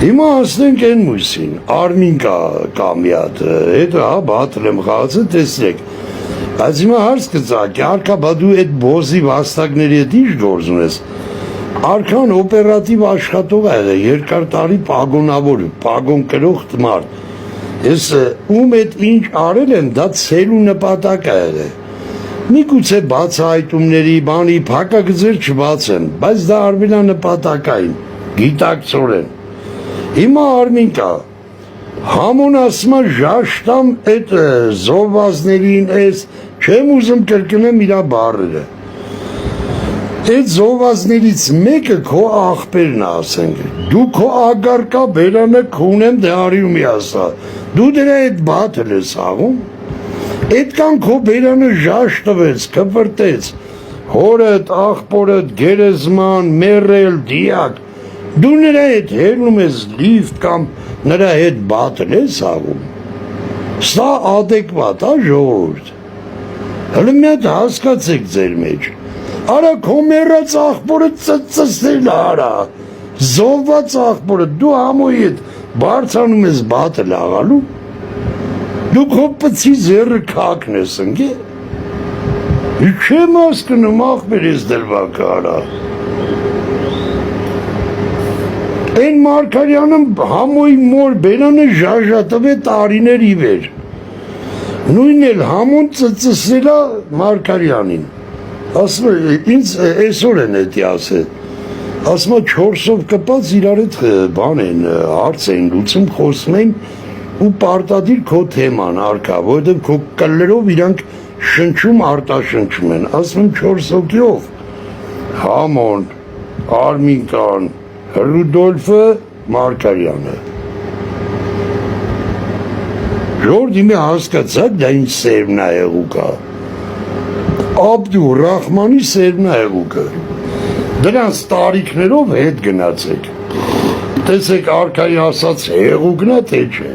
Հիմա ասենք են մույսին, Արմին կա մի հատ, հետո հա բատել եմ խաղացը տեսնեք, բայց հիմա հարց կծակի, արքա բա դու այդ բոզի վաստակների հետ ինչ գործ ունես, արքան օպերատիվ աշխատող է եղել, երկար տարի պագոնավոր, պագոն կրող մարդ, ես ում այդ ինչ արել եմ, դա ցելու նպատակ է եղել, միգուցե բացահայտումների, բանի, փակագծեր չբացեն, բայց դա արվել է նպատակային, գիտակցորեն, հիմա Արմին կա, Համոն ասմա ժաշտամ այդ զովվածներին ես, չեմ ուզում կրկնեմ իրա բարերը, այդ զովվածներից մեկը քո աղբերն ասենք, դու քո ագարկա բերանը քունեմ դե արի ու մի ասա, դու դրա այդ բաթել ես աղում, այդքան քո բերանը ժաշտվեց, կպրտեց, հորդ, աղբորդ, գերեզման, մերել, դիակ, դու նրա հետ հերնում ես լիվտ կամ նրա հետ բաթել ես աղում, սա ադեկվատ, ժողովուրդ, հլը մի հատ հասկացեք ձեր մեջ, արա քո մեռած աղբորը ծծծել արա, զովված աղբորը, դու համոյի հետ բարձանում ես բաթել աղալու, դու քո պծի ձերը կակն ես ընգե, չեմ ասկնում աղբեր ես դրվակը արա, Այն Մարգարյանը համոյի մոր բերանը ժաժատվ է տարիներ ի վեր, նույն էլ համոն ծծսելա Մարգարյանին, ասում է, ինձ այսօր են էտի ասել, ասում է 4-ով կպած իրար հետ բան են, հարց են լուծում, խոսում են ու պարտադիր քո թեման արկա, որովհետև քո կլերով իրանք շնչում արտաշնչում են, ասում են 4 հոգիով, Համոն, Արմինկան, Ռուդոլֆը, Մարգարյանը, ժորդ իմե հասկացակ դա ինչ սերմն է եղուկա, Աբդու Ռախմանի սերմն է եղուկը, դրանց տարիքներով հետ գնացեք, տեսեք արկայի ասած եղուկն է թե չէ,